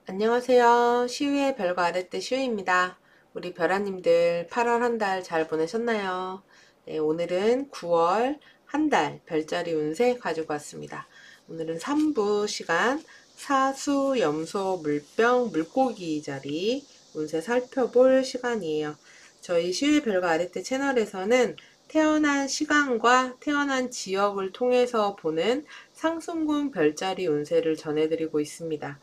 안녕하세요. 시우의 별거 아랫대 시우입니다. 우리 별아님들 8월 한 달 잘 보내셨나요? 네, 오늘은 9월 한 달 별자리 운세 가지고 왔습니다. 오늘은 3부 시간 사수, 염소, 물병, 물고기 자리 운세 살펴볼 시간이에요. 저희 시우의 별거 아랫대 채널에서는 태어난 시간과 태어난 지역을 통해서 보는 상승군 별자리 운세를 전해드리고 있습니다.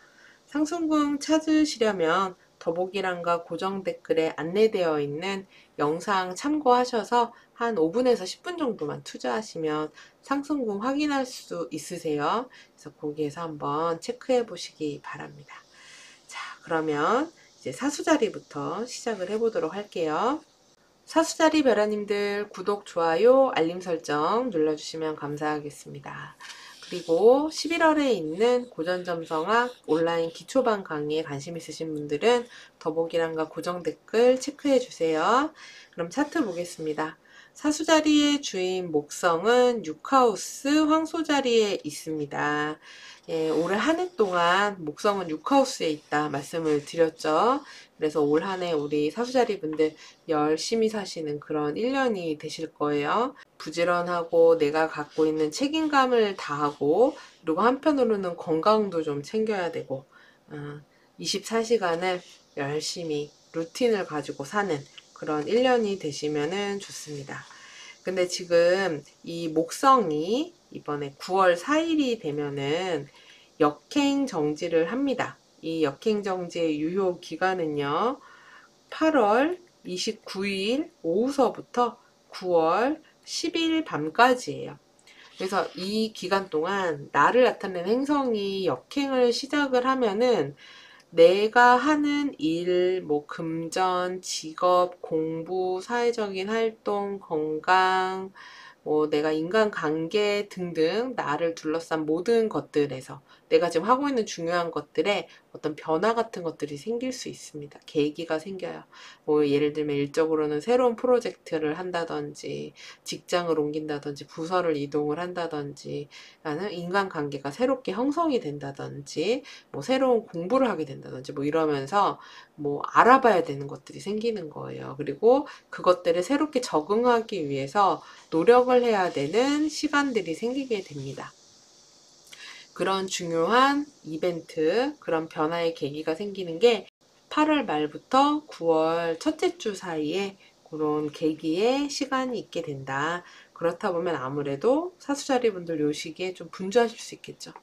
상승궁 찾으시려면 더보기란과 고정 댓글에 안내되어 있는 영상 참고하셔서 한 5분에서 10분 정도만 투자하시면 상승궁 확인할 수 있으세요. 그래서 거기에서 한번 체크해 보시기 바랍니다. 자, 그러면 이제 사수자리부터 시작을 해보도록 할게요. 사수자리 별아님들 구독, 좋아요, 알림 설정 눌러주시면 감사하겠습니다. 그리고 11월에 있는 고전점성학 온라인 기초반 강의에 관심 있으신 분들은 더보기란과 고정 댓글 체크해 주세요. 그럼 차트 보겠습니다. 사수자리의 주인 목성은 6하우스 황소자리에 있습니다. 예, 올해 한 해 동안 목성은 6하우스에 있다 말씀을 드렸죠. 그래서 올 한 해 우리 사수자리 분들 열심히 사시는 그런 1년이 되실 거예요. 부지런하고 내가 갖고 있는 책임감을 다하고, 그리고 한편으로는 건강도 좀 챙겨야 되고, 24시간을 열심히 루틴을 가지고 사는 그런 1년이 되시면 좋습니다. 근데 지금 이 목성이 이번에 9월 4일이 되면은 역행 정지를 합니다. 이 역행 정지의 유효 기간은요, 8월 29일 오후서부터 9월 10일 밤까지예요. 그래서 이 기간 동안 나를 나타내는 행성이 역행을 시작을 하면은 내가 하는 일, 뭐 금전, 직업, 공부, 사회적인 활동, 건강, 뭐 내가 인간관계 등등 나를 둘러싼 모든 것들에서 내가 지금 하고 있는 중요한 것들에 어떤 변화 같은 것들이 생길 수 있습니다. 계기가 생겨요. 뭐 예를 들면 일적으로는 새로운 프로젝트를 한다든지, 직장을 옮긴다든지, 부서를 이동을 한다든지, 라는 인간관계가 새롭게 형성이 된다든지, 뭐 새로운 공부를 하게 된다든지, 뭐 이러면서 뭐 알아봐야 되는 것들이 생기는 거예요. 그리고 그것들을 새롭게 적응하기 위해서 노력을 해야 되는 시간들이 생기게 됩니다. 그런 중요한 이벤트, 그런 변화의 계기가 생기는 게 8월 말부터 9월 첫째 주 사이에 그런 계기의 시간이 있게 된다. 그렇다 보면 아무래도 사수자리 분들 요 시기에 좀 분주하실 수 있겠죠.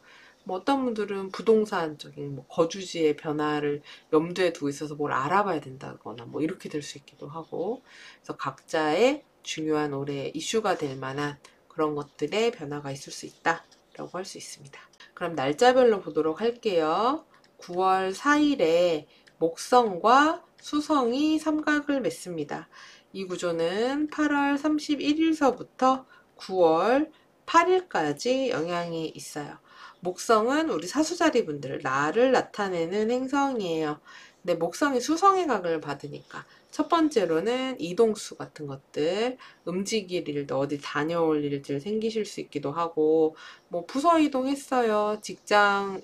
뭐 어떤 분들은 부동산적인 뭐 거주지의 변화를 염두에 두고 있어서 뭘 알아봐야 된다거나 뭐 이렇게 될 수 있기도 하고, 그래서 각자의 중요한 올해 이슈가 될 만한 그런 것들의 변화가 있을 수 있다라고 할 수 있습니다. 그럼 날짜별로 보도록 할게요. 9월 4일에 목성과 수성이 삼각을 맺습니다. 이 구조는 8월 31일서부터 9월 8일까지 영향이 있어요. 목성은 우리 사수자리 분들, 나를 나타내는 행성이에요. 근데 목성이 수성의 각을 받으니까 첫 번째로는 이동수 같은 것들, 움직일 일도 어디 다녀올 일들 생기실 수 있기도 하고, 뭐 부서 이동했어요, 직장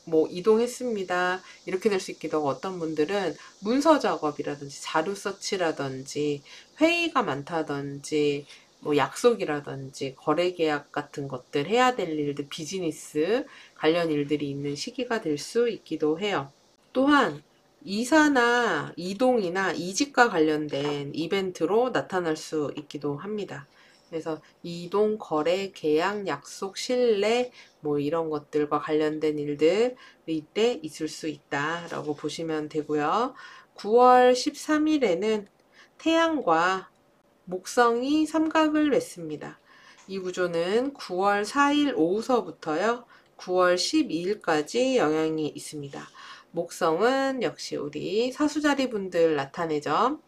뭐 이동했습니다, 이렇게 될 수 있기도 하고, 어떤 분들은 문서 작업이라든지 자료 서치라든지 회의가 많다든지 뭐 약속이라든지 거래 계약 같은 것들 해야 될 일들, 비즈니스 관련 일들이 있는 시기가 될 수 있기도 해요. 또한 이사나 이동이나 이직과 관련된 이벤트로 나타날 수 있기도 합니다. 그래서 이동, 거래, 계약, 약속, 신뢰 뭐 이런 것들과 관련된 일들이 이때 있을 수 있다라고 보시면 되고요. 9월 13일에는 태양과 목성이 삼각을 맺습니다. 이 구조는 9월 4일 오후서부터요, 9월 12일까지 영향이 있습니다. 목성은 역시 우리 사수자리 분들 나타내죠.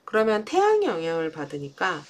그러면 태양의 영향을 받으니까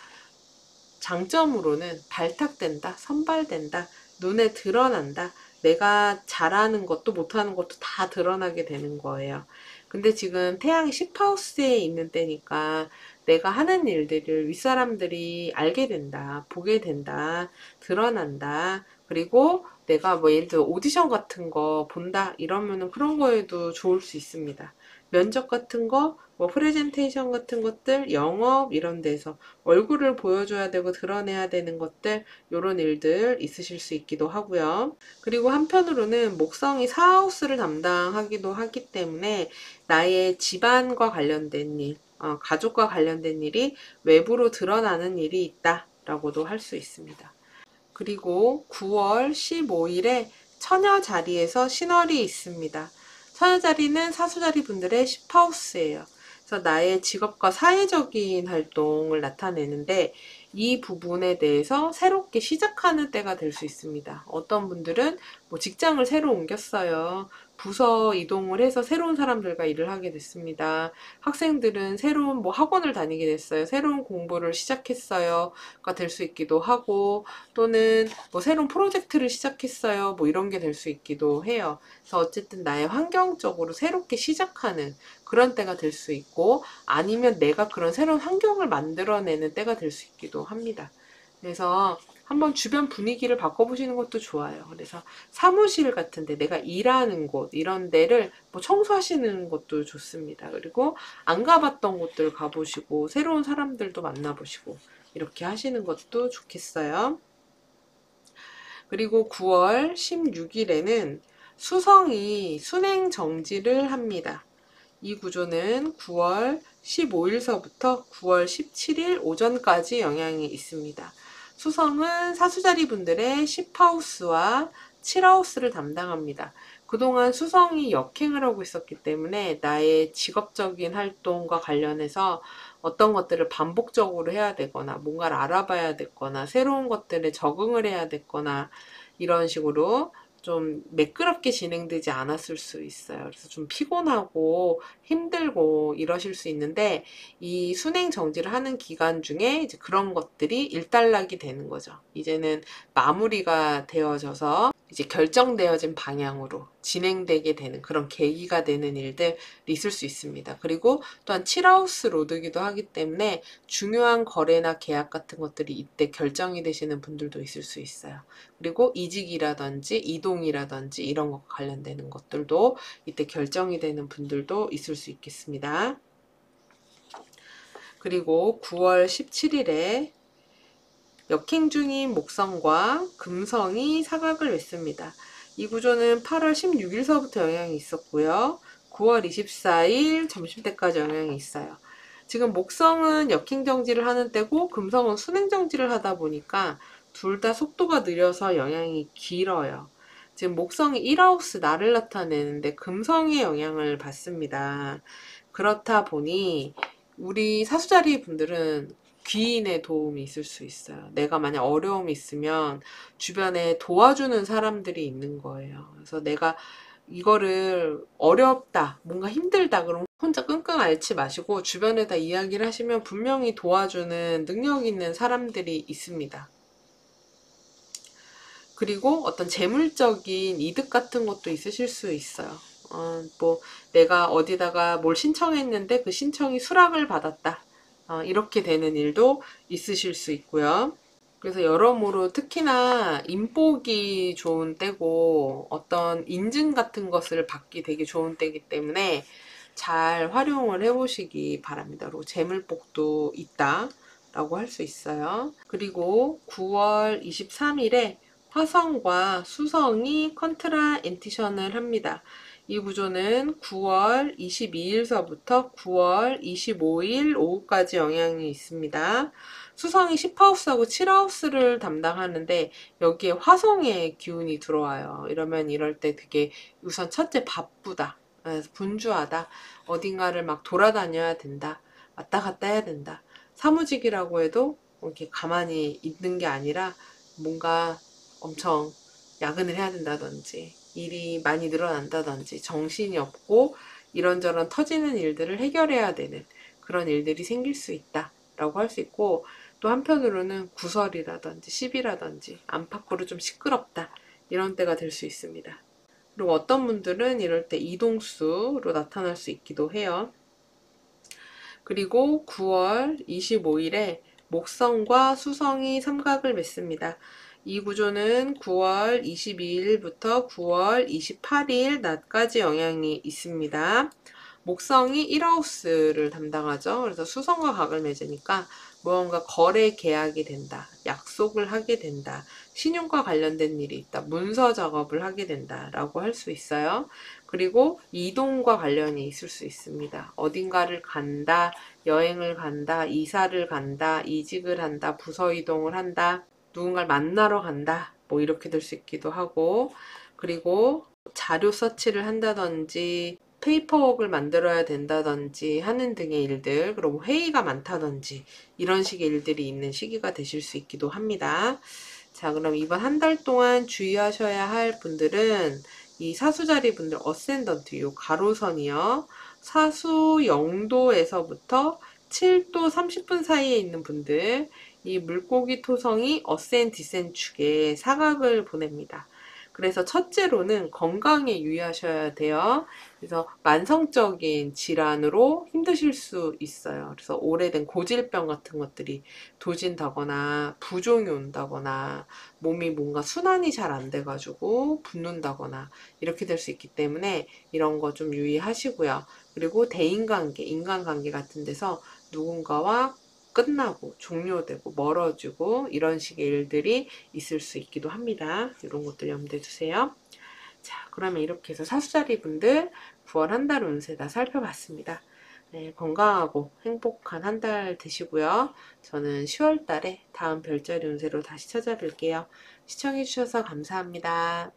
장점으로는 발탁된다, 선발된다, 눈에 드러난다, 내가 잘하는 것도 못하는 것도 다 드러나게 되는 거예요. 근데 지금 태양이 10하우스에 있는 때니까 내가 하는 일들을 윗사람들이 알게 된다, 보게 된다, 드러난다, 그리고 내가 뭐 예를 들어 오디션 같은 거 본다 이러면은 그런 거에도 좋을 수 있습니다. 면접 같은 거, 뭐 프레젠테이션 같은 것들, 영업 이런 데서 얼굴을 보여줘야 되고 드러내야 되는 것들, 요런 일들 있으실 수 있기도 하고요. 그리고 한편으로는 목성이 사하우스를 담당하기도 하기 때문에 나의 집안과 관련된 일, 가족과 관련된 일이 외부로 드러나는 일이 있다라고도 할 수 있습니다. 그리고 9월 15일에 처녀 자리에서 신월이 있습니다. 처녀 자리는 사수자리 분들의 10하우스예요. 그래서 나의 직업과 사회적인 활동을 나타내는데 이 부분에 대해서 새롭게 시작하는 때가 될 수 있습니다. 어떤 분들은 뭐 직장을 새로 옮겼어요. 부서 이동을 해서 새로운 사람들과 일을 하게 됐습니다. 학생들은 새로운 뭐 학원을 다니게 됐어요. 새로운 공부를 시작했어요.가 될 수 있기도 하고, 또는 뭐 새로운 프로젝트를 시작했어요. 뭐 이런 게 될 수 있기도 해요. 그래서 어쨌든 나의 환경적으로 새롭게 시작하는 그런 때가 될 수 있고, 아니면 내가 그런 새로운 환경을 만들어내는 때가 될 수 있기도 합니다. 그래서 한번 주변 분위기를 바꿔보시는 것도 좋아요. 그래서 사무실 같은데, 내가 일하는 곳 이런 데를 뭐 청소하시는 것도 좋습니다. 그리고 안 가봤던 곳들 가보시고 새로운 사람들도 만나보시고 이렇게 하시는 것도 좋겠어요. 그리고 9월 16일에는 수성이 순행 정지를 합니다. 이 구조는 9월 15일서부터 9월 17일 오전까지 영향이 있습니다. 수성은 사수자리 분들의 10하우스와 7하우스를 담당합니다. 그동안 수성이 역행을 하고 있었기 때문에 나의 직업적인 활동과 관련해서 어떤 것들을 반복적으로 해야 되거나 뭔가를 알아봐야 되거나 새로운 것들에 적응을 해야 되거나 이런 식으로 좀 매끄럽게 진행되지 않았을 수 있어요. 그래서 좀 피곤하고 힘들고 이러실 수 있는데 이 순행 정지를 하는 기간 중에 이제 그런 것들이 일단락이 되는 거죠. 이제는 마무리가 되어져서 이제 결정되어진 방향으로 진행되게 되는 그런 계기가 되는 일들이 있을 수 있습니다. 그리고 또한 7하우스 로드기도 하기 때문에 중요한 거래나 계약 같은 것들이 이때 결정이 되시는 분들도 있을 수 있어요. 그리고 이직이라든지 이동이라든지 이런 것과 관련되는 것들도 이때 결정이 되는 분들도 있을 수 있겠습니다. 그리고 9월 17일에 역행 중인 목성과 금성이 사각을 맺습니다. 이 구조는 8월 16일서부터 영향이 있었고요. 9월 24일 점심때까지 영향이 있어요. 지금 목성은 역행 정지를 하는 때고 금성은 순행 정지를 하다 보니까 둘 다 속도가 느려서 영향이 길어요. 지금 목성이 1하우스 나를 나타내는데 금성의 영향을 받습니다. 그렇다 보니 우리 사수자리 분들은 귀인의 도움이 있을 수 있어요. 내가 만약 어려움이 있으면 주변에 도와주는 사람들이 있는 거예요. 그래서 내가 이거를 어렵다, 뭔가 힘들다, 그럼 혼자 끙끙 앓지 마시고 주변에다 이야기를 하시면 분명히 도와주는 능력 있는 사람들이 있습니다. 그리고 어떤 재물적인 이득 같은 것도 있으실 수 있어요. 뭐 내가 어디다가 뭘 신청했는데 그 신청이 수락을 받았다. 이렇게 되는 일도 있으실 수 있고요. 그래서 여러모로 특히나 인복이 좋은 때고 어떤 인증 같은 것을 받기 되게 좋은 때이기 때문에 잘 활용을 해보시기 바랍니다. 그리고 재물복도 있다 라고 할 수 있어요. 그리고 9월 23일에 화성과 수성이 컨트라 엔티션을 합니다. 이 구조는 9월 22일서부터 9월 25일 오후까지 영향이 있습니다. 수성이 10하우스하고 7하우스를 담당하는데 여기에 화성의 기운이 들어와요. 이러면 이럴 때 되게 우선 첫째 바쁘다. 분주하다. 어딘가를 막 돌아다녀야 된다. 왔다 갔다 해야 된다. 사무직이라고 해도 이렇게 가만히 있는 게 아니라 뭔가 엄청 야근을 해야 된다든지 일이 많이 늘어난다든지 정신이 없고 이런저런 터지는 일들을 해결해야 되는 그런 일들이 생길 수 있다 라고 할 수 있고, 또 한편으로는 구설이라든지 시비라든지 안팎으로 좀 시끄럽다 이런 때가 될 수 있습니다. 그리고 어떤 분들은 이럴 때 이동수로 나타날 수 있기도 해요. 그리고 9월 25일에 목성과 수성이 삼각을 맺습니다. 이 구조는 9월 22일부터 9월 28일 낮까지 영향이 있습니다. 목성이 1하우스를 담당하죠. 그래서 수성과 각을 맺으니까 무언가 거래 계약이 된다, 약속을 하게 된다, 신용과 관련된 일이 있다, 문서 작업을 하게 된다 라고 할 수 있어요. 그리고 이동과 관련이 있을 수 있습니다. 어딘가를 간다, 여행을 간다, 이사를 간다, 이직을 한다, 부서 이동을 한다, 누군가를 만나러 간다, 뭐 이렇게 될 수 있기도 하고, 그리고 자료 서치를 한다든지 페이퍼웍을 만들어야 된다든지 하는 등의 일들, 그리고 회의가 많다든지 이런 식의 일들이 있는 시기가 되실 수 있기도 합니다. 자, 그럼 이번 한 달 동안 주의하셔야 할 분들은 이 사수자리 분들 어센던트, 요 가로선이요. 사수 0도에서부터 7도 30분 사이에 있는 분들, 이 물고기 토성이 어센 디센 축에 사각을 보냅니다. 그래서 첫째로는 건강에 유의하셔야 돼요. 그래서 만성적인 질환으로 힘드실 수 있어요. 그래서 오래된 고질병 같은 것들이 도진다거나 부종이 온다거나 몸이 뭔가 순환이 잘 안 돼가지고 붓는다거나 이렇게 될 수 있기 때문에 이런 거 좀 유의하시고요. 그리고 대인관계, 인간관계 같은 데서 누군가와 끝나고 종료되고 멀어지고 이런 식의 일들이 있을 수 있기도 합니다. 이런 것들 염두에 두세요. 자, 그러면 이렇게 해서 사수자리 분들 9월 한 달 운세 다 살펴봤습니다. 네, 건강하고 행복한 한 달 되시고요. 저는 10월 달에 다음 별자리 운세로 다시 찾아뵐게요. 시청해주셔서 감사합니다.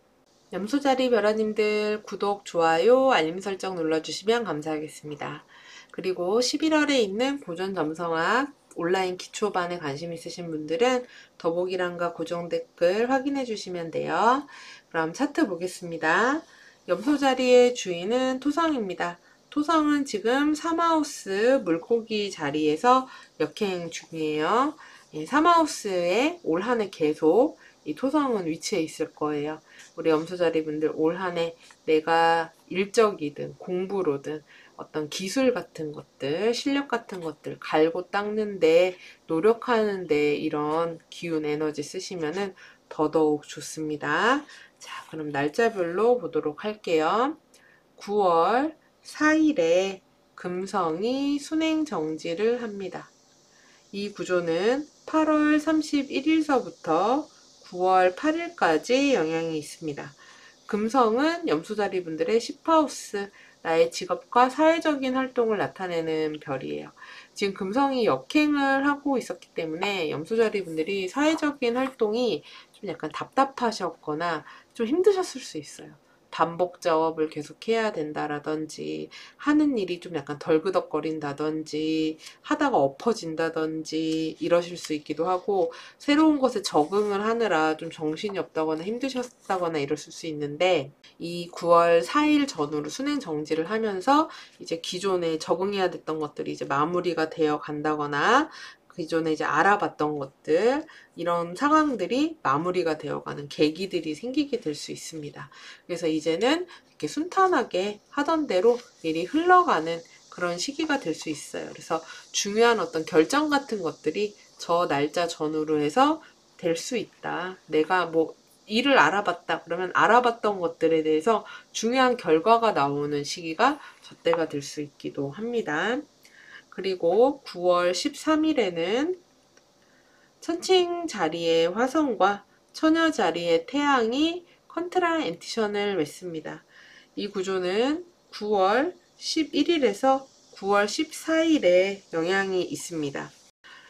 염소자리 벼라님들 구독, 좋아요, 알림 설정 눌러주시면 감사하겠습니다. 그리고 11월에 있는 고전점성학 온라인 기초반에 관심 있으신 분들은 더보기란과 고정 댓글 확인해 주시면 돼요. 그럼 차트 보겠습니다. 염소자리의 주인은 토성입니다. 토성은 지금 3하우스 물고기 자리에서 역행 중이에요. 3하우스에 올 한 해 계속 이 토성은 위치해 있을 거예요. 우리 염소자리 분들 올 한 해 내가 일적이든 공부로든 어떤 기술 같은 것들, 실력 같은 것들 갈고 닦는데 노력하는데 이런 기운 에너지 쓰시면은 더더욱 좋습니다. 자, 그럼 날짜별로 보도록 할게요. 9월 4일에 금성이 순행 정지를 합니다. 이 구조는 8월 31일서부터 9월 8일까지 영향이 있습니다. 금성은 염소자리 분들의 10하우스, 나의 직업과 사회적인 활동을 나타내는 별이에요. 지금 금성이 역행을 하고 있었기 때문에 염소자리 분들이 사회적인 활동이 좀 약간 답답하셨거나 좀 힘드셨을 수 있어요. 반복 작업을 계속 해야 된다라든지 하는 일이 좀 약간 덜그덕거린다든지 하다가 엎어진다든지 이러실 수 있기도 하고 새로운 것에 적응을 하느라 좀 정신이 없다거나 힘드셨다거나 이러실 수 있는데 이 9월 4일 전후로 순행 정지를 하면서 이제 기존에 적응해야 됐던 것들이 이제 마무리가 되어 간다거나 기존에 이제 알아봤던 것들 이런 상황들이 마무리가 되어가는 계기들이 생기게 될 수 있습니다. 그래서 이제는 이렇게 순탄하게 하던 대로 일이 흘러가는 그런 시기가 될 수 있어요. 그래서 중요한 어떤 결정 같은 것들이 저 날짜 전후로 해서 될 수 있다. 내가 뭐 일을 알아봤다. 그러면 알아봤던 것들에 대해서 중요한 결과가 나오는 시기가 저때가 될 수 있기도 합니다. 그리고 9월 13일에는 천칭 자리의 화성과 처녀 자리의 태양이 컨트라 엔티션을 맺습니다. 이 구조는 9월 11일에서 9월 14일에 영향이 있습니다.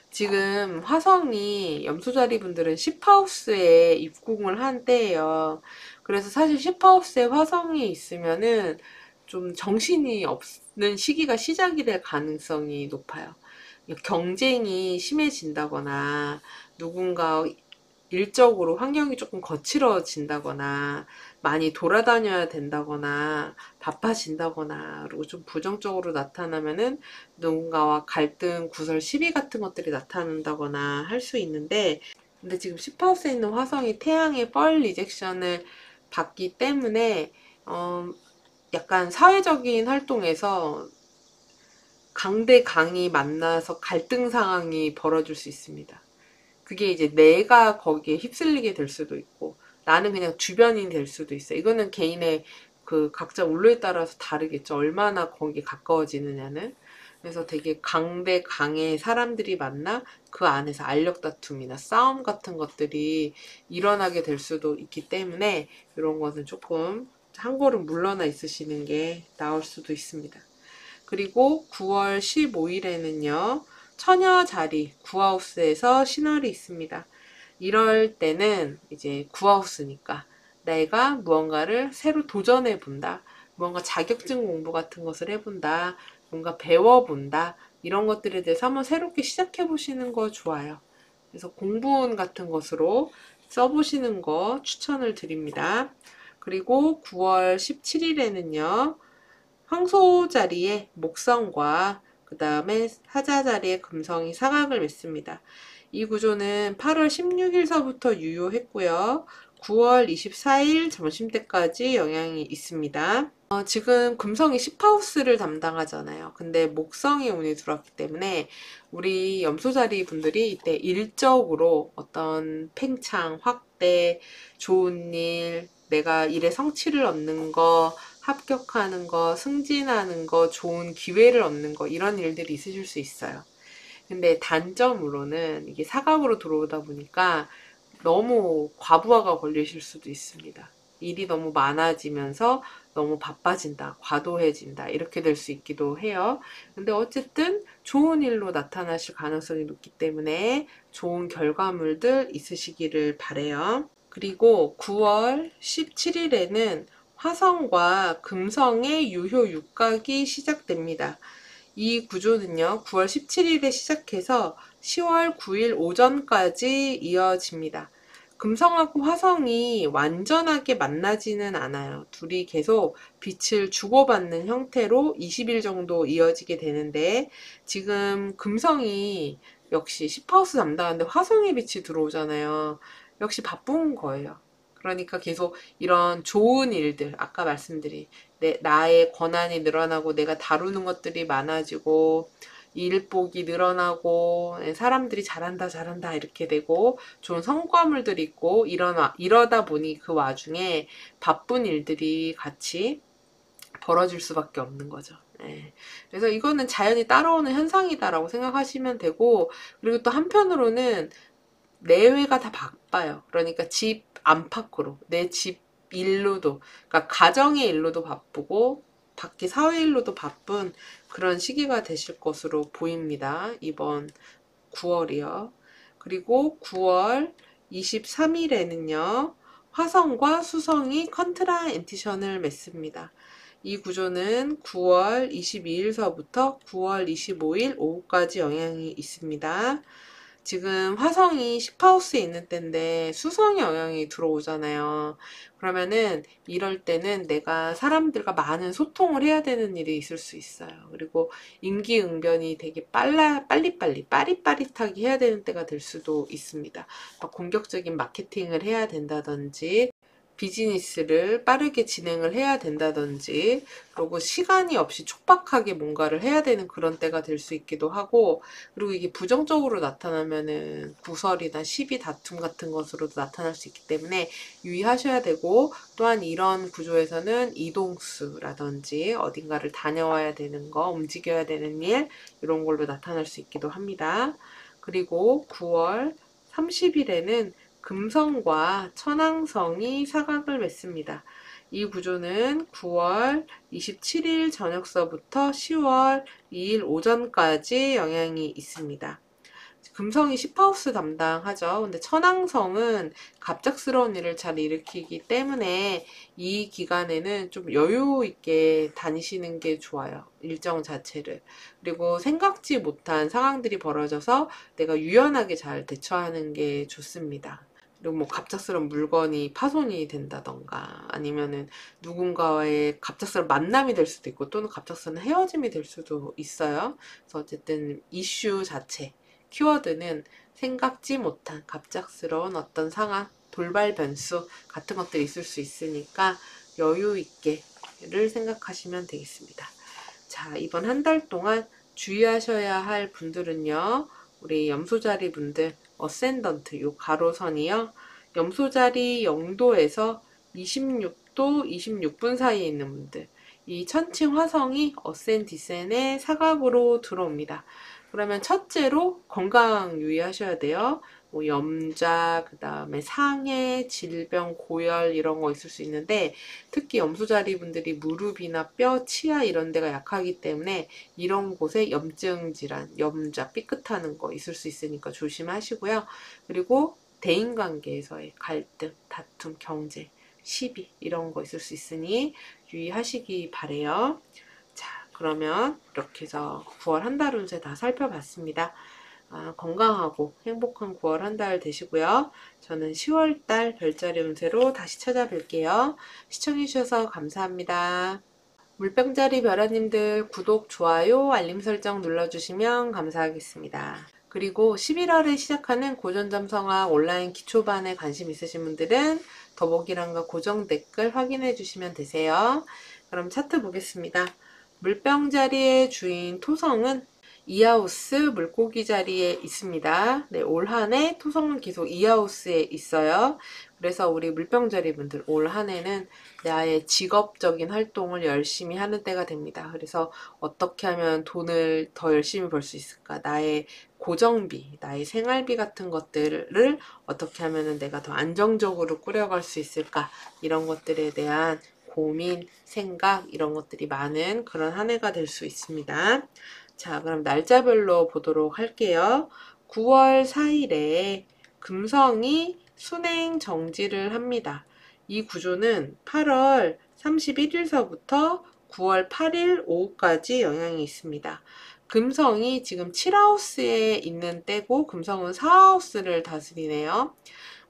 지금 화성이 염소자리 분들은 10하우스에 입궁을 한 때예요. 그래서 사실 10하우스에 화성이 있으면은 좀 정신이 없는 시기가 시작이 될 가능성이 높아요. 경쟁이 심해진다거나 누군가 일적으로 환경이 조금 거칠어진다거나 많이 돌아다녀야 된다거나 바빠진다거나 그리고 좀 부정적으로 나타나면은 누군가와 갈등, 구설, 시비 같은 것들이 나타난다거나 할 수 있는데 근데 지금 10하우스에 있는 화성이 태양의 뻘 리젝션을 받기 때문에 약간 사회적인 활동에서 강대 강이 만나서 갈등 상황이 벌어질 수 있습니다. 그게 이제 내가 거기에 휩쓸리게 될 수도 있고 나는 그냥 주변인이 될 수도 있어요. 이거는 개인의 그 각자 운로에 따라서 다르겠죠. 얼마나 거기에 가까워지느냐는. 그래서 되게 강대 강의 사람들이 만나 그 안에서 알력 다툼이나 싸움 같은 것들이 일어나게 될 수도 있기 때문에 이런 것은 조금 한 걸음 물러나 있으시는 게 나을 수도 있습니다. 그리고 9월 15일에는요, 처녀 자리 구하우스에서 신월이 있습니다. 이럴 때는 이제 구하우스니까 내가 무언가를 새로 도전해 본다. 무언가 자격증 공부 같은 것을 해본다. 뭔가 배워본다. 이런 것들에 대해서 한번 새롭게 시작해 보시는 거 좋아요. 그래서 공부운 같은 것으로 써보시는 거 추천을 드립니다. 그리고 9월 17일에는요, 황소 자리에 목성과 그 다음에 사자 자리에 금성이 사각을 맺습니다. 이 구조는 8월 16일서부터 유효했고요. 9월 24일 점심때까지 영향이 있습니다. 지금 금성이 10하우스를 담당하잖아요. 근데 목성이 운이 들어왔기 때문에 우리 염소자리 분들이 이때 일적으로 어떤 팽창, 확대, 좋은 일, 내가 일에 성취를 얻는 거, 합격하는 거, 승진하는 거, 좋은 기회를 얻는 거, 이런 일들이 있으실 수 있어요. 근데 단점으로는 이게 사각으로 들어오다 보니까 너무 과부하가 걸리실 수도 있습니다. 일이 너무 많아지면서 너무 바빠진다, 과도해진다, 이렇게 될 수 있기도 해요. 근데 어쨌든 좋은 일로 나타나실 가능성이 높기 때문에 좋은 결과물들 있으시기를 바래요. 그리고 9월 17일에는 화성과 금성의 유효 육각이 시작됩니다. 이 구조는요, 9월 17일에 시작해서 10월 9일 오전까지 이어집니다. 금성하고 화성이 완전하게 만나지는 않아요. 둘이 계속 빛을 주고받는 형태로 20일 정도 이어지게 되는데, 지금 금성이 역시 10하우스 담당하는데 화성의 빛이 들어오잖아요. 역시 바쁜 거예요. 그러니까 계속 이런 좋은 일들, 아까 말씀드린 나의 권한이 늘어나고 내가 다루는 것들이 많아지고 일복이 늘어나고 사람들이 잘한다 잘한다 이렇게 되고 좋은 성과물들이 있고 이러다 보니 그 와중에 바쁜 일들이 같이 벌어질 수밖에 없는 거죠. 예. 그래서 이거는 자연히 따라오는 현상이다라고 생각하시면 되고, 그리고 또 한편으로는 내외가 다 바빠요. 그러니까 집 안팎으로, 내 집 일로도, 그러니까 가정의 일로도 바쁘고, 밖에 사회 일로도 바쁜 그런 시기가 되실 것으로 보입니다. 이번 9월이요. 그리고 9월 23일에는요, 화성과 수성이 컨트라 엔티션을 맺습니다. 이 구조는 9월 22일서부터 9월 25일 오후까지 영향이 있습니다. 지금 화성이 10하우스에 있는 때인데 수성의 영향이 들어오잖아요. 그러면은 이럴 때는 내가 사람들과 많은 소통을 해야 되는 일이 있을 수 있어요. 그리고 임기응변이 되게 빨리빨리, 빠릿빠릿하게 해야 되는 때가 될 수도 있습니다. 막 공격적인 마케팅을 해야 된다든지, 비즈니스를 빠르게 진행을 해야 된다든지, 그리고 시간이 없이 촉박하게 뭔가를 해야 되는 그런 때가 될 수 있기도 하고, 그리고 이게 부정적으로 나타나면은 구설이나 시비 다툼 같은 것으로도 나타날 수 있기 때문에 유의하셔야 되고, 또한 이런 구조에서는 이동수라든지 어딘가를 다녀와야 되는 거, 움직여야 되는 일, 이런 걸로 나타날 수 있기도 합니다. 그리고 9월 30일에는 금성과 천왕성이 사각을 맺습니다. 이 구조는 9월 27일 저녁서부터 10월 2일 오전까지 영향이 있습니다. 금성이 10하우스 담당하죠. 근데 천왕성은 갑작스러운 일을 잘 일으키기 때문에 이 기간에는 좀 여유 있게 다니시는 게 좋아요. 일정 자체를. 그리고 생각지 못한 상황들이 벌어져서 내가 유연하게 잘 대처하는 게 좋습니다. 그리고 뭐 갑작스러운 물건이 파손이 된다던가 아니면은 누군가와의 갑작스러운 만남이 될 수도 있고 또는 갑작스러운 헤어짐이 될 수도 있어요. 그래서 어쨌든 이슈 자체, 키워드는 생각지 못한 갑작스러운 어떤 상황, 돌발 변수 같은 것들이 있을 수 있으니까 여유 있게를 생각하시면 되겠습니다. 자, 이번 한 달 동안 주의하셔야 할 분들은요, 우리 염소자리 분들 어센던트 요 가로선이요. 염소자리 0도에서 26도 26분 사이에 있는 분들, 이 천칭 화성이 어센 디센의 사각으로 들어옵니다. 그러면 첫째로 건강 유의하셔야 돼요. 뭐 염좌, 그 다음에 상해, 질병, 고열 이런 거 있을 수 있는데, 특히 염소자리 분들이 무릎이나 뼈, 치아 이런 데가 약하기 때문에 이런 곳에 염증 질환, 염좌, 삐끗하는 거 있을 수 있으니까 조심하시고요. 그리고 대인관계에서의 갈등, 다툼, 경쟁, 시비 이런 거 있을 수 있으니 유의하시기 바래요. 자, 그러면 이렇게 해서 9월 한 달 운세 다 살펴봤습니다. 건강하고 행복한 9월 한 달 되시고요. 저는 10월 달 별자리 운세로 다시 찾아뵐게요. 시청해주셔서 감사합니다. 물병자리 별아님들 구독, 좋아요, 알림 설정 눌러주시면 감사하겠습니다. 그리고 11월에 시작하는 고전점성학 온라인 기초반에 관심 있으신 분들은 더보기란과 고정 댓글 확인해 주시면 되세요. 그럼 차트 보겠습니다. 물병자리의 주인 토성은 이하우스 물고기 자리에 있습니다. 네, 올 한 해 토성은 계속 이하우스에 있어요. 그래서 우리 물병자리 분들 올 한 해는 나의 직업적인 활동을 열심히 하는 때가 됩니다. 그래서 어떻게 하면 돈을 더 열심히 벌 수 있을까? 나의 고정비, 나의 생활비 같은 것들을 어떻게 하면 내가 더 안정적으로 꾸려갈 수 있을까? 이런 것들에 대한 고민, 생각 이런 것들이 많은 그런 한 해가 될 수 있습니다. 자, 그럼 날짜별로 보도록 할게요. 9월 4일에 금성이 순행 정지를 합니다. 이 구조는 8월 31일서부터 9월 8일 오후까지 영향이 있습니다. 금성이 지금 7하우스에 있는 때고 금성은 4하우스를 다스리네요.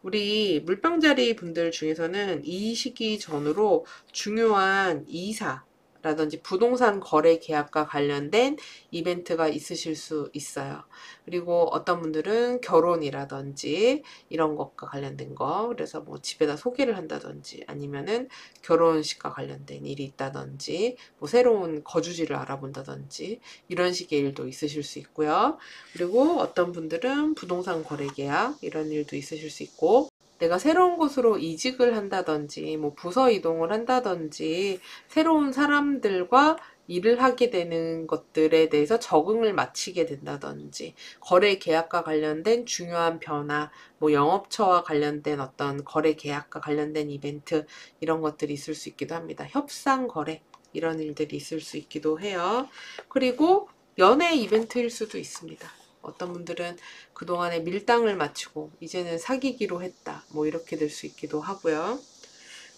우리 물병자리 분들 중에서는 이 시기 전후로 중요한 이사 라든지 부동산 거래 계약과 관련된 이벤트가 있으실 수 있어요. 그리고 어떤 분들은 결혼이라든지 이런 것과 관련된 거, 그래서 뭐 집에다 소개를 한다든지 아니면은 결혼식과 관련된 일이 있다든지 뭐 새로운 거주지를 알아본다든지 이런 식의 일도 있으실 수 있고요. 그리고 어떤 분들은 부동산 거래 계약 이런 일도 있으실 수 있고, 내가 새로운 곳으로 이직을 한다든지 뭐 부서 이동을 한다든지 새로운 사람들과 일을 하게 되는 것들에 대해서 적응을 마치게 된다든지, 거래 계약과 관련된 중요한 변화, 뭐 영업처와 관련된 어떤 거래 계약과 관련된 이벤트 이런 것들이 있을 수 있기도 합니다. 협상 거래 이런 일들이 있을 수 있기도 해요. 그리고 연애 이벤트일 수도 있습니다. 어떤 분들은 그동안에 밀당을 마치고 이제는 사귀기로 했다. 뭐 이렇게 될 수 있기도 하고요.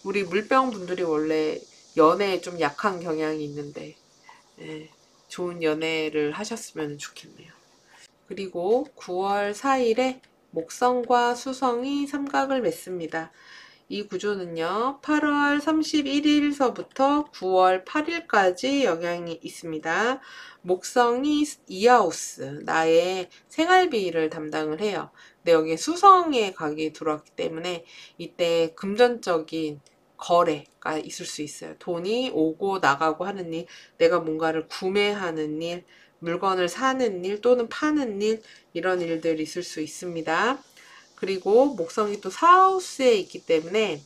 우리 물병 분들이 원래 연애에 좀 약한 경향이 있는데 좋은 연애를 하셨으면 좋겠네요. 그리고 9월 4일에 목성과 수성이 삼각을 맺습니다. 이 구조는요, 8월 31일서부터 9월 8일까지 영향이 있습니다. 목성이 이하우스, 나의 생활비를 담당을 해요. 근데 여기에 수성의 각이 들어왔기 때문에 이때 금전적인 거래가 있을 수 있어요. 돈이 오고 나가고 하는 일, 내가 뭔가를 구매하는 일, 물건을 사는 일 또는 파는 일, 이런 일들이 있을 수 있습니다. 그리고 목성이 또 사하우스에 있기 때문에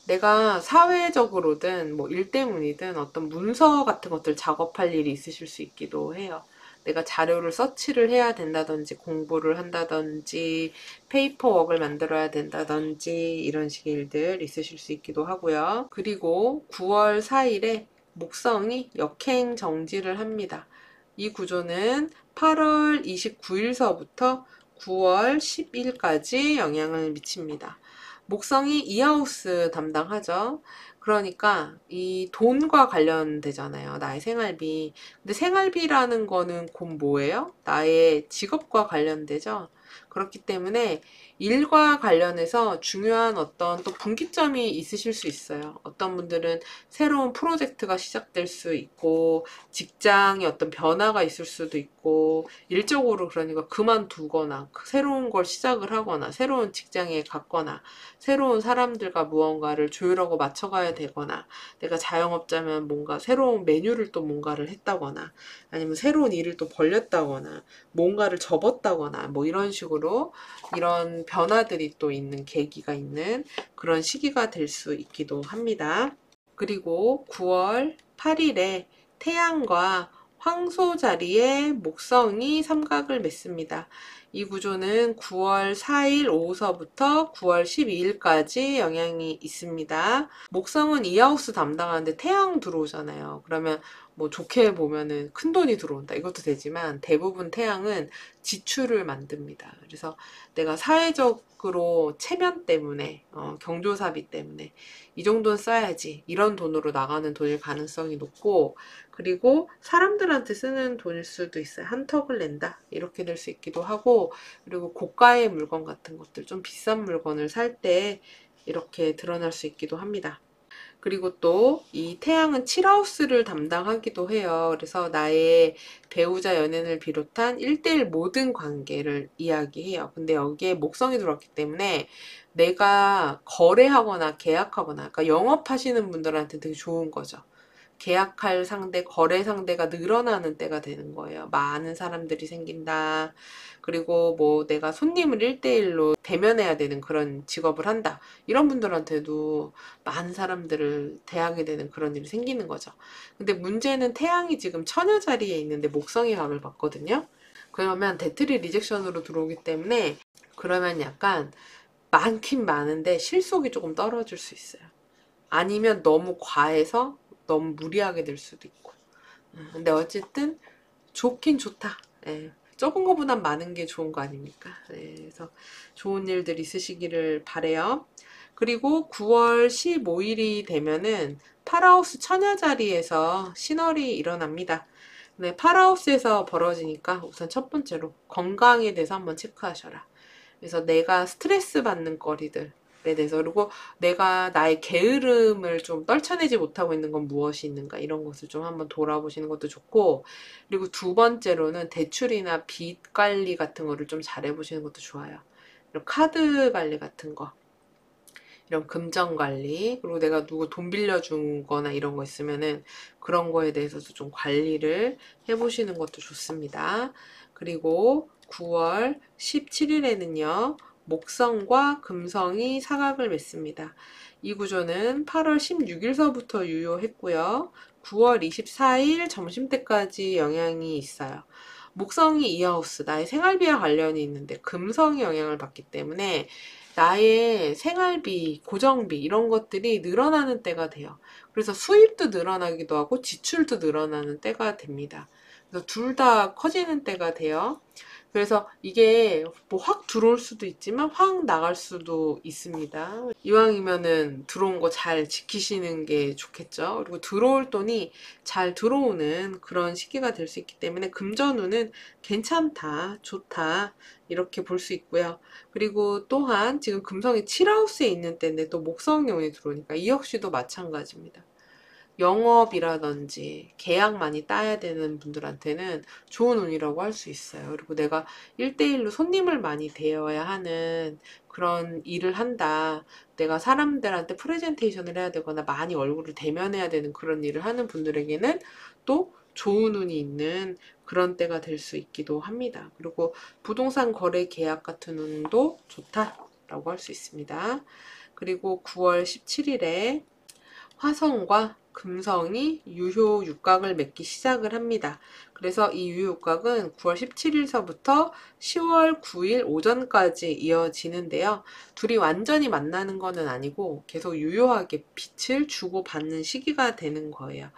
내가 사회적으로든 뭐 일 때문이든 어떤 문서 같은 것들 작업할 일이 있으실 수 있기도 해요. 내가 자료를 서치를 해야 된다든지 공부를 한다든지 페이퍼웍을 만들어야 된다든지 이런 식의 일들 있으실 수 있기도 하고요. 그리고 9월 4일에 목성이 역행 정지를 합니다. 이 구조는 8월 29일서부터 9월 10일까지 영향을 미칩니다. 목성이 이하우스 담당하죠. 그러니까 이 돈과 관련되잖아요. 나의 생활비. 근데 생활비라는 거는 곧 뭐예요? 나의 직업과 관련되죠. 그렇기 때문에 일과 관련해서 중요한 어떤 또 분기점이 있으실 수 있어요. 어떤 분들은 새로운 프로젝트가 시작될 수 있고, 직장에 어떤 변화가 있을 수도 있고, 일적으로 그러니까 그만두거나, 새로운 걸 시작을 하거나, 새로운 직장에 갔거나, 새로운 사람들과 무언가를 조율하고 맞춰가야 되거나, 내가 자영업자면 뭔가 새로운 메뉴를 또 뭔가를 했다거나, 아니면 새로운 일을 또 벌렸다거나, 뭔가를 접었다거나, 뭐 이런 식으로 이런 변화들이 또 있는 계기가 있는 그런 시기가 될 수 있기도 합니다. 그리고 9월 8일에 태양과 황소 자리에 목성이 삼각을 맺습니다. 이 구조는 9월 4일 오후서부터 9월 12일까지 영향이 있습니다. 목성은 이하우스 담당하는데 태양 들어오잖아요. 그러면 뭐 좋게 보면은 큰 돈이 들어온다, 이것도 되지만 대부분 태양은 지출을 만듭니다. 그래서 내가 사회적으로 체면 때문에 경조사비 때문에 이 정도는 써야지, 이런 돈으로 나가는 돈일 가능성이 높고, 그리고 사람들한테 쓰는 돈일 수도 있어요. 한턱을 낸다, 이렇게 될 수 있기도 하고, 그리고 고가의 물건 같은 것들, 좀 비싼 물건을 살 때 이렇게 드러날 수 있기도 합니다. 그리고 또 이 태양은 7하우스를 담당하기도 해요. 그래서 나의 배우자, 연인을 비롯한 1대1 모든 관계를 이야기해요. 근데 여기에 목성이 들어왔기 때문에 내가 거래하거나 계약하거나, 그러니까 영업하시는 분들한테 되게 좋은 거죠. 계약할 상대, 거래 상대가 늘어나는 때가 되는 거예요. 많은 사람들이 생긴다. 그리고 뭐 내가 손님을 1대1로 대면해야 되는 그런 직업을 한다, 이런 분들한테도 많은 사람들을 대하게 되는 그런 일이 생기는 거죠. 근데 문제는 태양이 지금 처녀 자리에 있는데 목성이 각을 받거든요. 그러면 데트리 리젝션으로 들어오기 때문에, 그러면 약간 많긴 많은데 실속이 조금 떨어질 수 있어요. 아니면 너무 과해서 너무 무리하게 될 수도 있고. 근데 어쨌든 좋긴 좋다. 예. 적은 것보단 많은 게 좋은 거 아닙니까? 예. 그래서 좋은 일들 있으시기를 바래요. 그리고 9월 15일이 되면은 파라하우스 처녀 자리에서 신월이 일어납니다. 네, 파라하우스에서 벌어지니까 우선 첫 번째로 건강에 대해서 한번 체크하셔라. 그래서 내가 스트레스 받는 거리들에 대해서, 그리고 내가 나의 게으름을 좀 떨쳐내지 못하고 있는 건 무엇이 있는가, 이런 것을 좀 한번 돌아보시는 것도 좋고, 그리고 두 번째로는 대출이나 빚 관리 같은 거를 좀 잘해보시는 것도 좋아요. 그리고 카드 관리 같은 거, 이런 금전 관리, 그리고 내가 누구 돈 빌려준 거나 이런 거 있으면은 그런 거에 대해서도 좀 관리를 해보시는 것도 좋습니다. 그리고 9월 17일에는요, 목성과 금성이 사각을 맺습니다. 이 구조는 8월 16일서부터 유효했고요. 9월 24일 점심때까지 영향이 있어요. 목성이 이하우스, 나의 생활비와 관련이 있는데 금성이 영향을 받기 때문에 나의 생활비, 고정비 이런 것들이 늘어나는 때가 돼요. 그래서 수입도 늘어나기도 하고 지출도 늘어나는 때가 됩니다. 그래서 둘 다 커지는 때가 돼요. 그래서 이게 뭐 확 들어올 수도 있지만 확 나갈 수도 있습니다. 이왕이면은 들어온 거 잘 지키시는 게 좋겠죠. 그리고 들어올 돈이 잘 들어오는 그런 시기가 될 수 있기 때문에 금전운은 괜찮다, 좋다, 이렇게 볼 수 있고요. 그리고 또한 지금 금성이 7하우스에 있는 때인데 또 목성용이 들어오니까 이 역시도 마찬가지입니다. 영업이라든지 계약 많이 따야 되는 분들한테는 좋은 운이라고 할 수 있어요. 그리고 내가 1대1로 손님을 많이 대해야 하는 그런 일을 한다, 내가 사람들한테 프레젠테이션을 해야 되거나 많이 얼굴을 대면해야 되는 그런 일을 하는 분들에게는 또 좋은 운이 있는 그런 때가 될 수 있기도 합니다. 그리고 부동산 거래 계약 같은 운도 좋다라고 할 수 있습니다. 그리고 9월 17일에 화성과 금성이 유효 육각을 맺기 시작을 합니다. 그래서 이 유효 육각은 9월 17일서부터 10월 9일 오전까지 이어지는데요. 둘이 완전히 만나는 거는 아니고 계속 유효하게 빛을 주고받는 시기가 되는 거예요.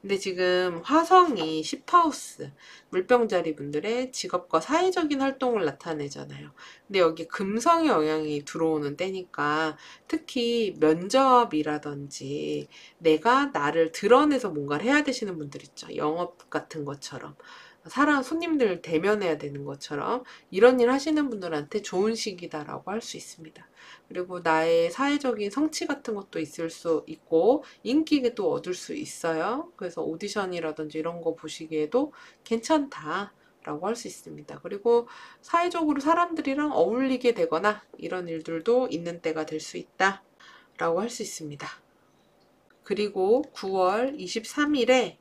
근데 지금 화성이 10하우스, 물병자리 분들의 직업과 사회적인 활동을 나타내잖아요. 근데 여기 금성의 영향이 들어오는 때니까 특히 면접이라든지 내가 나를 드러내서 뭔가를 해야 되시는 분들 있죠. 영업 같은 것처럼. 사람, 손님들 대면해야 되는 것처럼 이런 일 하시는 분들한테 좋은 시기다라고 할 수 있습니다. 그리고 나의 사회적인 성취 같은 것도 있을 수 있고 인기도 얻을 수 있어요. 그래서 오디션이라든지 이런 거 보시기에도 괜찮다 라고 할 수 있습니다. 그리고 사회적으로 사람들이랑 어울리게 되거나 이런 일들도 있는 때가 될 수 있다 라고 할 수 있습니다. 그리고 9월 23일에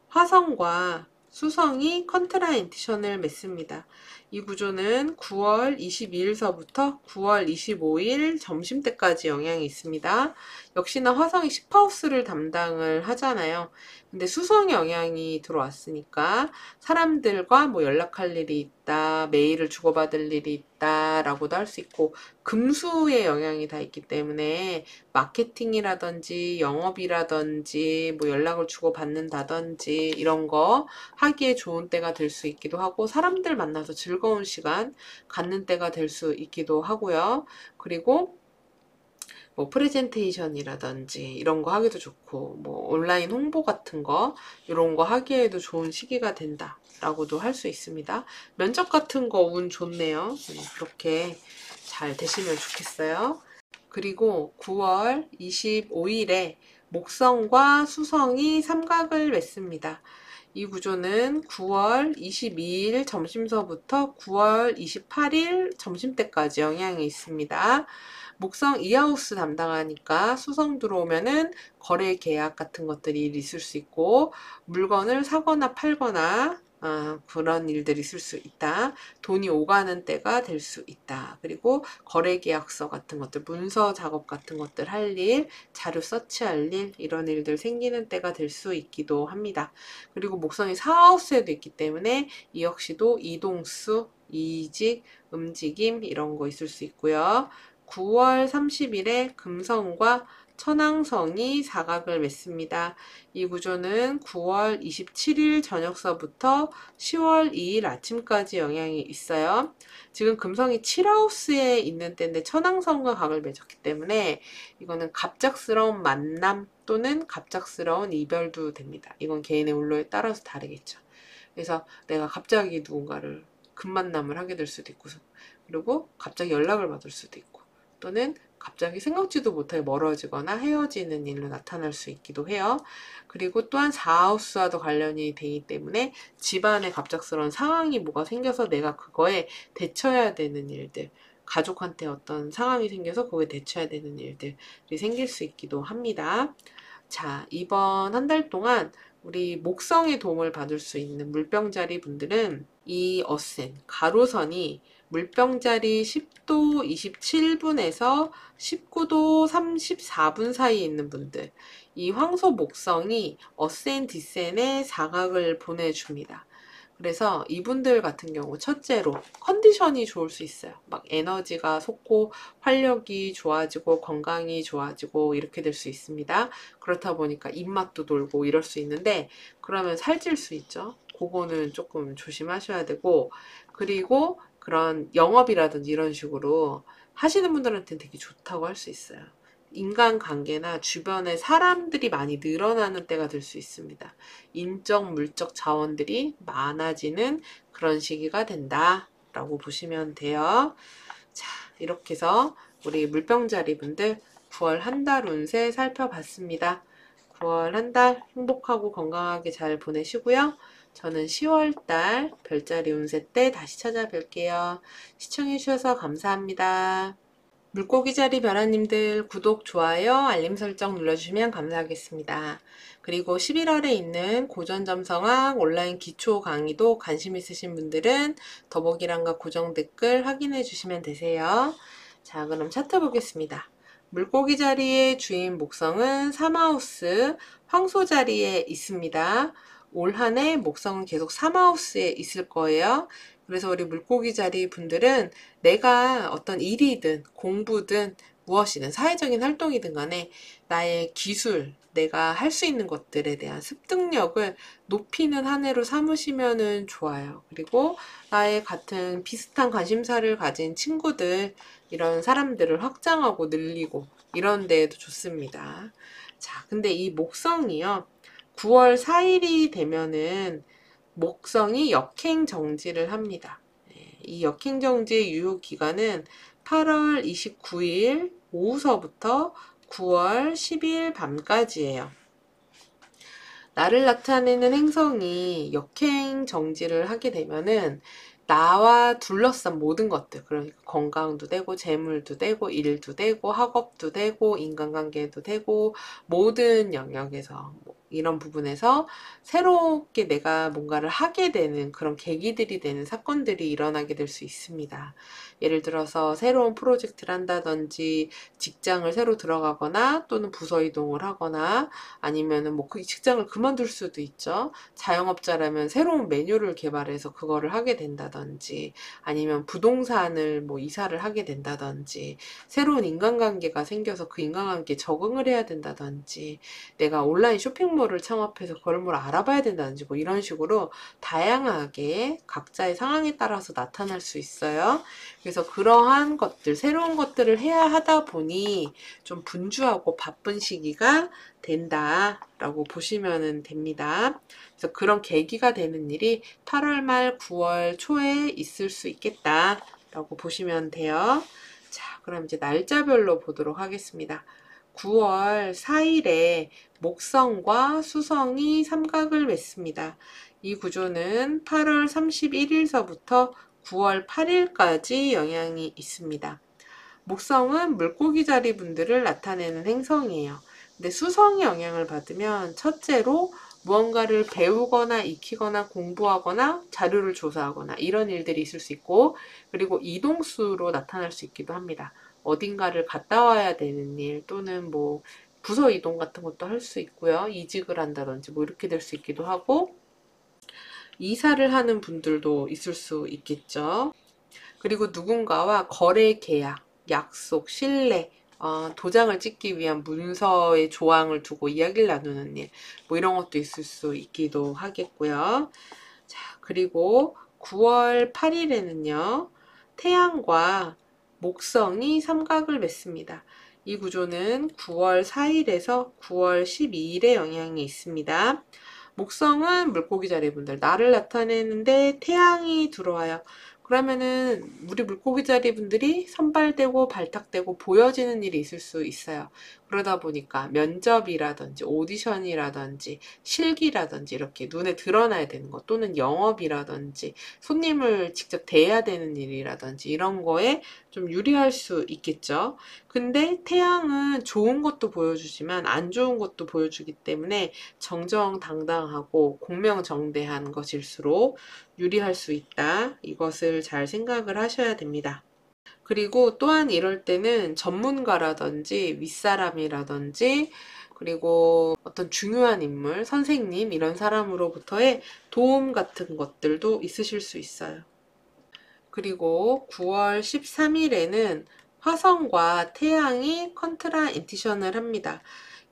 화성과 수성이 컨트라인디션을 맺습니다. 이 구조는 9월 22일서부터 9월 25일 점심때까지 영향이 있습니다. 역시나 화성이 10하우스를 담당을 하잖아요. 근데 수성 영향이 들어왔으니까 사람들과 뭐 연락할 일이 있다, 메일을 주고받을 일이 있다 라고도 할 수 있고, 금수의 영향이 다 있기 때문에 마케팅이라든지 영업이라든지 뭐 연락을 주고받는다든지 이런 거 하기에 좋은 때가 될 수 있기도 하고, 사람들 만나서 즐거운 시간 갖는 때가 될 수 있기도 하고요. 그리고 뭐 프레젠테이션이라든지 이런 거 하기도 좋고, 뭐 온라인 홍보 같은 거 이런 거 하기에도 좋은 시기가 된다 라고도 할 수 있습니다. 면접 같은 거 운 좋네요. 그렇게 잘 되시면 좋겠어요. 그리고 9월 25일에 목성과 수성이 삼각을 맺습니다. 이 구조는 9월 22일 점심서부터 9월 28일 점심때까지 영향이 있습니다. 목성 2하우스 담당하니까 수성 들어오면은 거래 계약 같은 것들이 있을 수 있고, 물건을 사거나 팔거나 그런 일들이 있을 수 있다. 돈이 오가는 때가 될 수 있다. 그리고 거래계약서 같은 것들, 문서 작업 같은 것들 할 일, 자료 서치할 일, 이런 일들 생기는 때가 될 수 있기도 합니다. 그리고 목성이 4하우스에도 있기 때문에 이 역시도 이동수, 이직, 움직임 이런 거 있을 수 있고요. 9월 30일에 금성과 천왕성이 사각을 맺습니다. 이 구조는 9월 27일 저녁서부터 10월 2일 아침까지 영향이 있어요. 지금 금성이 7하우스에 있는 때인데 천왕성과 각을 맺었기 때문에 이거는 갑작스러운 만남 또는 갑작스러운 이별도 됩니다. 이건 개인의 운로에 따라서 다르겠죠. 그래서 내가 갑자기 누군가를 급만남을 하게 될 수도 있고, 그리고 갑자기 연락을 받을 수도 있고, 또는 갑자기 생각지도 못하게 멀어지거나 헤어지는 일로 나타날 수 있기도 해요. 그리고 또한 4하우스와도 관련이 되기 때문에 집안에 갑작스러운 상황이 뭐가 생겨서 내가 그거에 대처해야 되는 일들, 가족한테 어떤 상황이 생겨서 거기에 대처해야 되는 일들이 생길 수 있기도 합니다. 자, 이번 한 달 동안 우리 목성의 도움을 받을 수 있는 물병자리 분들은 이 어센, 가로선이 물병자리 10도 27분에서 19도 34분 사이에 있는 분들, 이 황소 목성이 어센 디센의 사각을 보내줍니다. 그래서 이분들 같은 경우 첫째로 컨디션이 좋을 수 있어요. 막 에너지가 솟고 활력이 좋아지고 건강이 좋아지고 이렇게 될 수 있습니다. 그렇다 보니까 입맛도 돌고 이럴 수 있는데, 그러면 살찔 수 있죠. 그거는 조금 조심하셔야 되고, 그리고 그런 영업이라든지 이런 식으로 하시는 분들한테는 되게 좋다고 할 수 있어요. 인간관계나 주변에 사람들이 많이 늘어나는 때가 될 수 있습니다. 인적, 물적 자원들이 많아지는 그런 시기가 된다 라고 보시면 돼요. 자, 이렇게 해서 우리 물병자리 분들 9월 한 달 운세 살펴봤습니다. 9월 한 달 행복하고 건강하게 잘 보내시고요. 저는 10월달 별자리 운세 때 다시 찾아뵐게요. 시청해주셔서 감사합니다. 물고기 자리 별아님들 구독, 좋아요, 알림 설정 눌러주시면 감사하겠습니다. 그리고 11월에 있는 고전점성학 온라인 기초 강의도 관심 있으신 분들은 더보기란과 고정 댓글 확인해 주시면 되세요. 자, 그럼 차트 보겠습니다. 물고기 자리의 주인 목성은 3하우스 황소 자리에 있습니다. 올 한 해 목성은 계속 3하우스에 있을 거예요. 그래서 우리 물고기 자리 분들은 내가 어떤 일이든 공부든 무엇이든 사회적인 활동이든 간에 나의 기술, 내가 할 수 있는 것들에 대한 습득력을 높이는 한 해로 삼으시면 좋아요. 그리고 나의 같은 비슷한 관심사를 가진 친구들, 이런 사람들을 확장하고 늘리고 이런 데에도 좋습니다. 자, 근데 이 목성이요. 9월 4일이 되면은 목성이 역행 정지를 합니다. 이 역행 정지의 유효 기간은 8월 29일 오후서부터 9월 10일 밤까지예요. 나를 나타내는 행성이 역행 정지를 하게 되면은 나와 둘러싼 모든 것들, 그러니까 건강도 되고 재물도 되고 일도 되고 학업도 되고 인간관계도 되고 모든 영역에서 이런 부분에서 새롭게 내가 뭔가를 하게 되는 그런 계기들이 되는 사건들이 일어나게 될 수 있습니다. 예를 들어서 새로운 프로젝트를 한다든지 직장을 새로 들어가거나 또는 부서 이동을 하거나 아니면은 뭐 그 직장을 그만둘 수도 있죠. 자영업자라면 새로운 메뉴를 개발해서 그거를 하게 된다든지 아니면 부동산을 뭐 이사를 하게 된다든지 새로운 인간관계가 생겨서 그 인간관계에 적응을 해야 된다든지 내가 온라인 쇼핑몰을 창업해서 그걸 뭘 알아봐야 된다든지 뭐 이런 식으로 다양하게 각자의 상황에 따라서 나타날 수 있어요. 그래서 그러한 것들, 새로운 것들을 해야 하다 보니 좀 분주하고 바쁜 시기가 된다라고 보시면 됩니다. 그래서 그런 계기가 되는 일이 8월 말 9월 초에 있을 수 있겠다라고 보시면 돼요. 자, 그럼 이제 날짜별로 보도록 하겠습니다. 9월 4일에 목성과 수성이 삼각을 맺습니다. 이 구조는 8월 31일서부터 9월 8일까지 영향이 있습니다. 목성은 물고기 자리 분들을 나타내는 행성이에요. 근데 수성이 영향을 받으면 첫째로 무언가를 배우거나 익히거나 공부하거나 자료를 조사하거나 이런 일들이 있을 수 있고 그리고 이동수로 나타날 수 있기도 합니다. 어딘가를 갔다 와야 되는 일 또는 뭐 부서 이동 같은 것도 할 수 있고요. 이직을 한다든지 뭐 이렇게 될 수 있기도 하고 이사를 하는 분들도 있을 수 있겠죠. 그리고 누군가와 거래 계약, 약속, 신뢰, 도장을 찍기 위한 문서의 조항을 두고 이야기를 나누는 일, 뭐 이런 것도 있을 수 있기도 하겠고요. 자, 그리고 9월 8일에는요, 태양과 목성이 삼각을 맺습니다. 이 구조는 9월 4일에서 9월 12일에 영향이 있습니다. 목성은 물고기 자리분들, 나를 나타내는데 태양이 들어와요. 그러면은 우리 물고기 자리분들이 선발되고 발탁되고 보여지는 일이 있을 수 있어요. 그러다 보니까 면접이라든지 오디션이라든지 실기라든지 이렇게 눈에 드러나야 되는 것 또는 영업이라든지 손님을 직접 대해야 되는 일이라든지 이런 거에 좀 유리할 수 있겠죠. 근데 태양은 좋은 것도 보여주지만 안 좋은 것도 보여주기 때문에 정정당당하고 공명정대한 것일수록 유리할 수 있다. 이것을 잘 생각을 하셔야 됩니다. 그리고 또한 이럴 때는 전문가라든지 윗사람이라든지 그리고 어떤 중요한 인물, 선생님 이런 사람으로부터의 도움 같은 것들도 있으실 수 있어요. 그리고 9월 13일에는 화성과 태양이 컨트라 인티션을 합니다.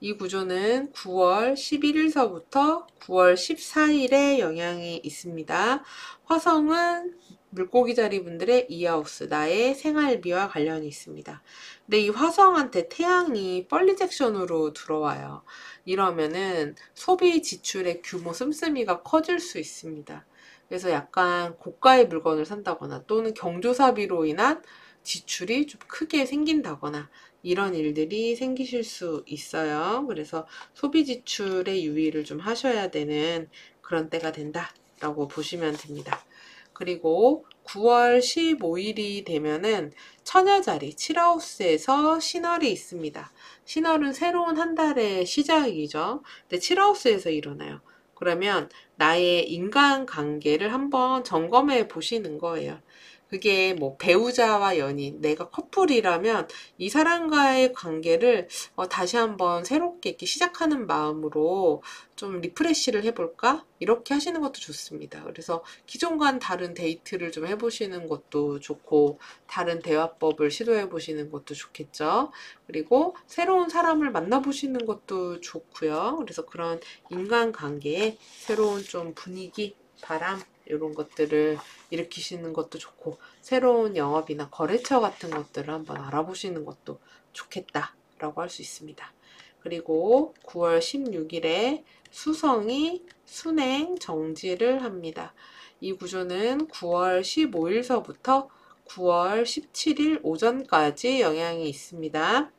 이 구조는 9월 11일서부터 9월 14일에 영향이 있습니다. 화성은 물고기 자리 분들의 이하우스, 나의 생활비와 관련이 있습니다. 근데 이 화성한테 태양이 뻘리 잭션으로 들어와요. 이러면은 소비 지출의 규모 씀씀이가 커질 수 있습니다. 그래서 약간 고가의 물건을 산다거나 또는 경조사비로 인한 지출이 좀 크게 생긴다거나 이런 일들이 생기실 수 있어요. 그래서 소비 지출의 유의를 좀 하셔야 되는 그런 때가 된다라고 보시면 됩니다. 그리고 9월 15일이 되면은 처녀자리 7하우스에서 신월이 있습니다. 신월은 새로운 한 달의 시작이죠. 근데 7하우스에서 일어나요. 그러면 나의 인간관계를 한번 점검해 보시는 거예요. 그게 뭐 배우자와 연인, 내가 커플이라면 이 사람과의 관계를 다시 한번 새롭게 이렇게 시작하는 마음으로 좀 리프레시를 해볼까? 이렇게 하시는 것도 좋습니다. 그래서 기존과는 다른 데이트를 좀 해보시는 것도 좋고 다른 대화법을 시도해 보시는 것도 좋겠죠. 그리고 새로운 사람을 만나보시는 것도 좋고요. 그래서 그런 인간관계에 새로운 좀 분위기, 바람 이런 것들을 일으키시는 것도 좋고 새로운 영업이나 거래처 같은 것들을 한번 알아보시는 것도 좋겠다라고 할 수 있습니다. 그리고 9월 16일에 수성이 순행 정지를 합니다. 이 구조는 9월 15일서부터 9월 17일 오전까지 영향이 있습니다.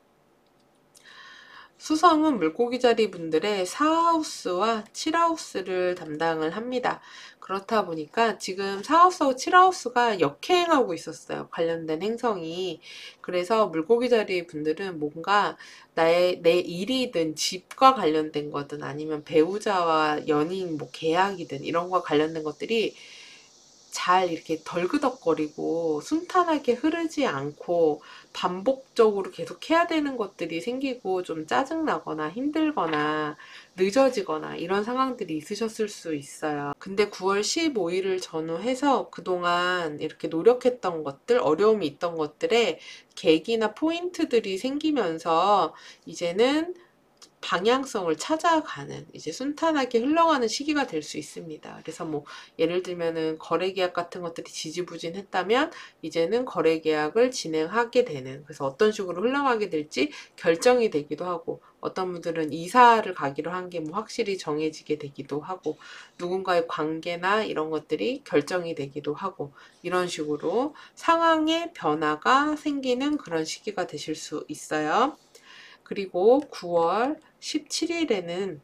수성은 물고기자리 분들의 4하우스와 7하우스를 담당을 합니다. 그렇다 보니까 지금 4하우스하고 7하우스가 역행하고 있었어요. 관련된 행성이. 그래서 물고기자리 분들은 뭔가 내 일이든 집과 관련된 거든 아니면 배우자와 연인 뭐 계약이든 이런 거와 관련된 것들이 잘 이렇게 덜그덕거리고 순탄하게 흐르지 않고 반복적으로 계속 해야 되는 것들이 생기고 좀 짜증나거나 힘들거나 늦어지거나 이런 상황들이 있으셨을 수 있어요. 근데 9월 15일을 전후해서 그동안 이렇게 노력했던 것들, 어려움이 있던 것들에 계기나 포인트들이 생기면서 이제는 방향성을 찾아가는 이제 순탄하게 흘러가는 시기가 될 수 있습니다. 그래서 뭐 예를 들면은 거래 계약 같은 것들이 지지부진했다면 이제는 거래 계약을 진행하게 되는, 그래서 어떤 식으로 흘러가게 될지 결정이 되기도 하고, 어떤 분들은 이사를 가기로 한 게 뭐 확실히 정해지게 되기도 하고, 누군가의 관계나 이런 것들이 결정이 되기도 하고, 이런 식으로 상황의 변화가 생기는 그런 시기가 되실 수 있어요. 그리고 9월 17일에는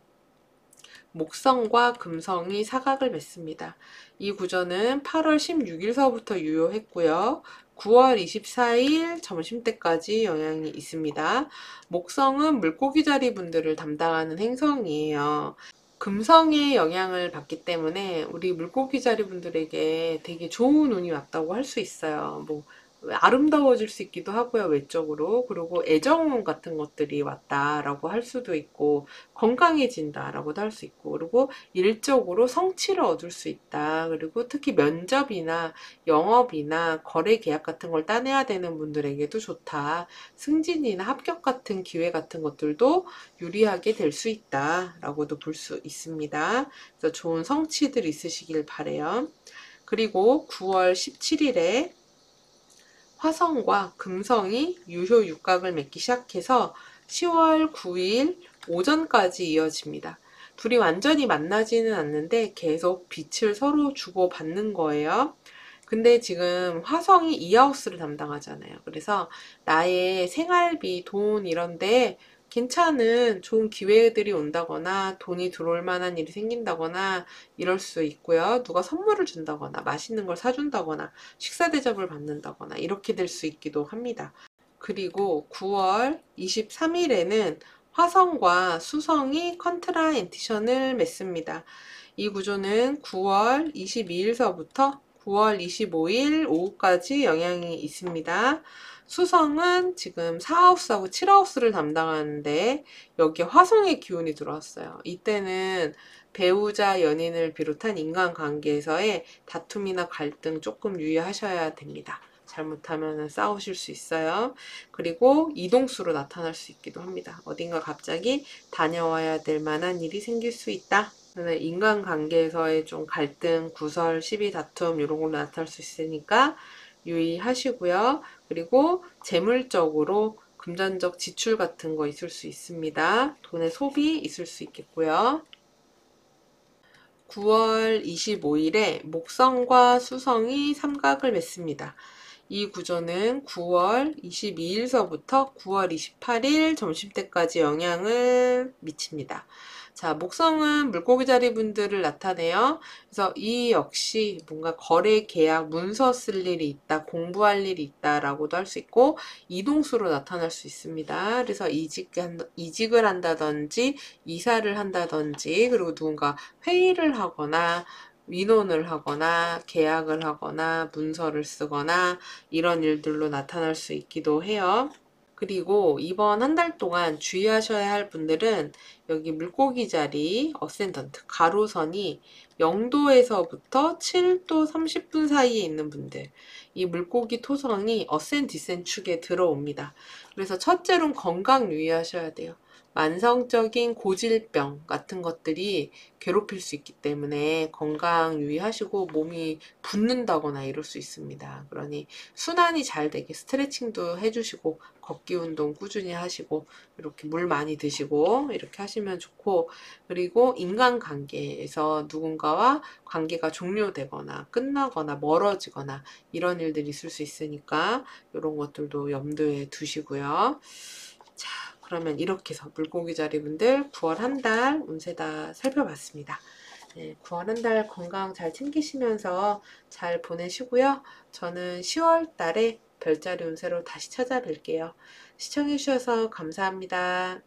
목성과 금성이 사각을 맺습니다. 이 구조는 8월 16일서부터 유효했고요. 9월 24일 점심때까지 영향이 있습니다. 목성은 물고기자리 분들을 담당하는 행성이에요. 금성의 영향을 받기 때문에 우리 물고기자리 분들에게 되게 좋은 운이 왔다고 할 수 있어요. 뭐 아름다워질 수 있기도 하고요, 외적으로. 그리고 애정운 같은 것들이 왔다라고 할 수도 있고, 건강해진다라고도 할 수 있고, 그리고 일적으로 성취를 얻을 수 있다. 그리고 특히 면접이나 영업이나 거래 계약 같은 걸 따내야 되는 분들에게도 좋다. 승진이나 합격 같은 기회 같은 것들도 유리하게 될 수 있다라고도 볼 수 있습니다. 그래서 좋은 성취들 있으시길 바래요. 그리고 9월 17일에 화성과 금성이 유효 육각을 맺기 시작해서 10월 9일 오전까지 이어집니다. 둘이 완전히 만나지는 않는데 계속 빛을 서로 주고받는 거예요. 근데 지금 화성이 이하우스를 담당하잖아요. 그래서 나의 생활비, 돈 이런데 괜찮은 좋은 기회들이 온다거나 돈이 들어올 만한 일이 생긴다거나 이럴 수 있고요. 누가 선물을 준다거나 맛있는 걸 사준다거나 식사 대접을 받는다거나 이렇게 될 수 있기도 합니다. 그리고 9월 23일에는 화성과 수성이 컨트라 엔티션을 맺습니다. 이 구조는 9월 22일서부터 9월 25일 오후까지 영향이 있습니다. 수성은 지금 4하우스하고 7하우스를 담당하는데 여기에 화성의 기운이 들어왔어요. 이때는 배우자, 연인을 비롯한 인간관계에서의 다툼이나 갈등 조금 유의하셔야 됩니다. 잘못하면 싸우실 수 있어요. 그리고 이동수로 나타날 수 있기도 합니다. 어딘가 갑자기 다녀와야 될 만한 일이 생길 수 있다. 인간관계에서의 좀 갈등, 구설, 시비, 다툼 이런 걸로 나타날 수 있으니까 유의하시고요. 그리고 재물적으로 금전적 지출 같은 거 있을 수 있습니다. 돈의 소비 있을 수 있겠고요. 9월 25일에 목성과 수성이 삼각을 맺습니다. 이 구조는 9월 22일서부터 9월 28일 점심때까지 영향을 미칩니다. 자, 목성은 물고기자리 분들을 나타내요. 그래서 이 역시 뭔가 거래 계약, 문서 쓸 일이 있다, 공부할 일이 있다라고도 할 수 있고, 이동수로 나타날 수 있습니다. 그래서 이직을 한다든지, 이사를 한다든지, 그리고 누군가 회의를 하거나, 민원을 하거나 계약을 하거나 문서를 쓰거나 이런 일들로 나타날 수 있기도 해요. 그리고 이번 한 달 동안 주의하셔야 할 분들은 여기 물고기 자리 어센던트 가로선이 0도에서부터 7도 30분 사이에 있는 분들, 이 물고기 토성이 어센 디센 축에 들어옵니다. 그래서 첫째로는 건강 유의하셔야 돼요. 만성적인 고질병 같은 것들이 괴롭힐 수 있기 때문에 건강 유의하시고 몸이 붓는다거나 이럴 수 있습니다. 그러니 순환이 잘 되게 스트레칭도 해주시고 걷기 운동 꾸준히 하시고 이렇게 물 많이 드시고 이렇게 하시면 좋고, 그리고 인간관계에서 누군가와 관계가 종료되거나 끝나거나 멀어지거나 이런 일들이 있을 수 있으니까 이런 것들도 염두에 두시고요. 자, 그러면 이렇게 해서 물고기 자리분들 9월 한 달 운세 다 살펴봤습니다. 네, 9월 한 달 건강 잘 챙기시면서 잘 보내시고요. 저는 10월 달에 별자리 운세로 다시 찾아뵐게요. 시청해주셔서 감사합니다.